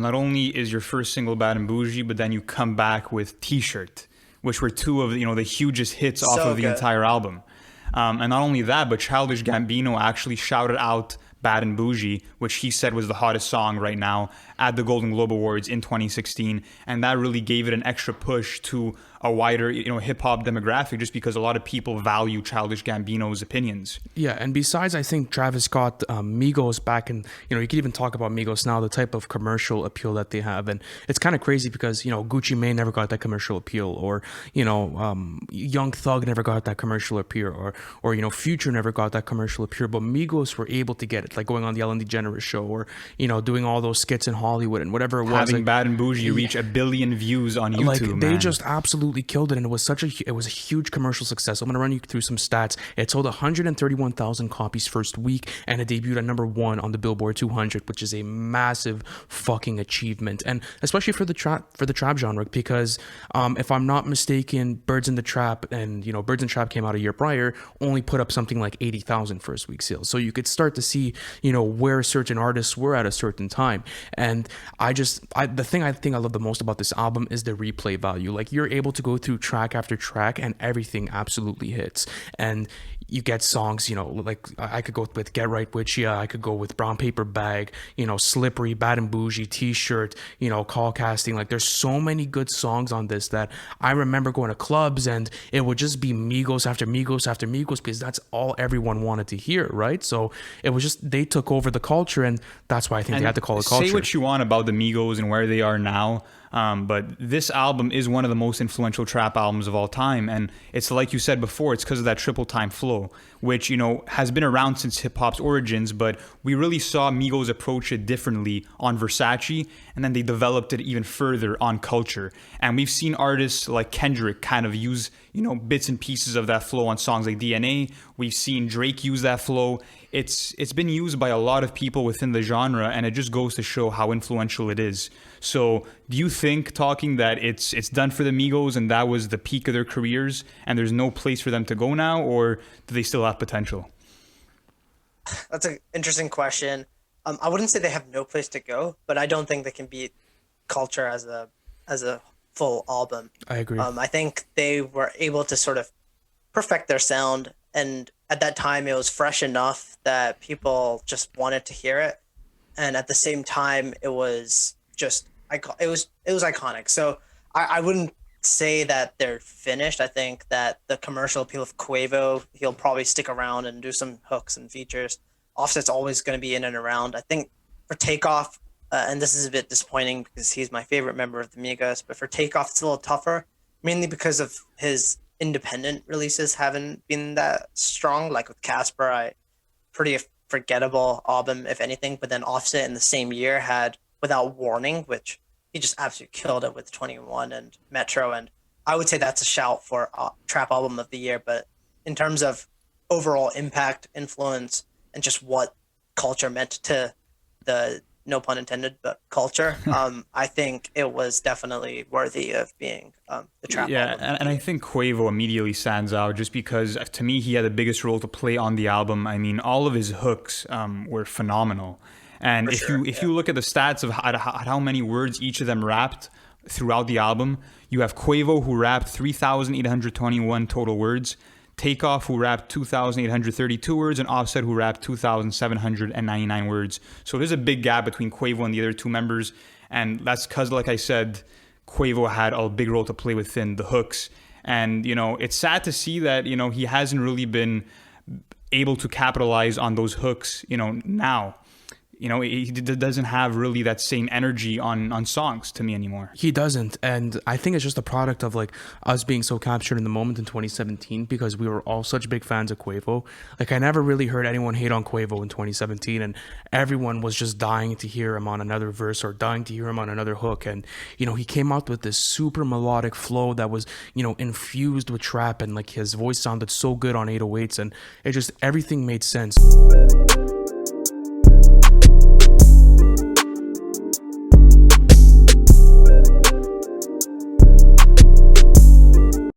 Not only is your first single Bad and Bougie, but then you come back with T-Shirt, which were two of the hugest hits off of the entire album. And not only that, but Childish Gambino actually shouted out Bad and Bougie, which he said was the hottest song right now at the Golden Globe Awards in 2016. And that really gave it an extra push to a wider, hip-hop demographic, just because a lot of people value Childish Gambino's opinions. Yeah, and besides, I think Travis Scott, Migos back in, you could even talk about Migos now, the type of commercial appeal that they have. And it's kind of crazy because, Gucci Mane never got that commercial appeal, or, Young Thug never got that commercial appeal, or Future never got that commercial appeal, but Migos were able to get it, like going on the Ellen DeGeneres show, or, doing all those skits in Hollywood and whatever it was. Having Bad and Bougie reach 1 billion views on YouTube, they just absolutely killed it, and it was a huge commercial success. I'm going to run you through some stats. It sold 131,000 copies first week, and it debuted at #1 on the Billboard 200, which is a massive fucking achievement, and especially for the trap genre, because if I'm not mistaken, Birds in the Trap and Birds in the Trap came out a year prior, only put up something like 80,000 first week sales. So you could start to see where certain artists were at a certain time. And the thing I think I love the most about this album is the replay value. Like, you're able to go through track after track and everything absolutely hits. And you get songs, like I could go with Get Right With Ya, I could go with Brown Paper Bag, Slippery, Bad and Bougie, T-Shirt, Call Casting. Like, there's so many good songs on this that I remember going to clubs and it would just be Migos after Migos after Migos, because that's all everyone wanted to hear, right? So it was just, they took over the culture, and that's why I think they had to call it culture. Say what you want about the Migos and where they are now, but this album is one of the most influential trap albums of all time. And it's like you said before, it's because of that triple time flow, which, has been around since hip hop's origins, but we really saw Migos approach it differently on Versace, and then they developed it even further on Culture. And we've seen artists like Kendrick kind of use, bits and pieces of that flow on songs like DNA. We've seen Drake use that flow. It's been used by a lot of people within the genre, and it just goes to show how influential it is. So do you think, talking, that it's done for the Migos and that was the peak of their careers and there's no place for them to go now, or do they still have potential? That's an interesting question. I wouldn't say they have no place to go, but I don't think they can beat Culture as a full album. I agree. I think they were able to sort of perfect their sound, and at that time it was fresh enough that people just wanted to hear it, and at the same time it was just it was iconic. So I wouldn't say that they're finished. I think that the commercial appeal of Quavo, he'll probably stick around and do some hooks and features. Offset's always going to be in and around. I think for Takeoff, and this is a bit disappointing because he's my favorite member of the Migos, but for Takeoff it's a little tougher, mainly because of his independent releases haven't been that strong. Like with Casper, pretty forgettable album, if anything. But then Offset in the same year had Without Warning, which he just absolutely killed it with 21 and Metro. And I would say that's a shout for Trap Album of the Year. But in terms of overall impact, influence, and just what Culture meant to the, no pun intended, but culture, I think it was definitely worthy of being the Trap album. Yeah, and I think Quavo immediately stands out just because, to me, he had the biggest role to play on the album. I mean, all of his hooks were phenomenal. And if you look at the stats of how many words each of them rapped throughout the album, you have Quavo, who rapped 3,821 total words, Takeoff, who rapped 2,832 words, and Offset, who rapped 2,799 words. So there's a big gap between Quavo and the other two members, and that's because, like I said, Quavo had a big role to play within the hooks. And, it's sad to see that, he hasn't really been able to capitalize on those hooks, now. He doesn't have really that same energy on songs to me anymore. He doesn't, and I think it's just a product of like us being so captured in the moment in 2017 because we were all such big fans of Quavo. Like, I never really heard anyone hate on Quavo in 2017, and everyone was just dying to hear him on another verse or dying to hear him on another hook. And he came out with this super melodic flow that was infused with trap, and like his voice sounded so good on 808s, and it just, everything made sense.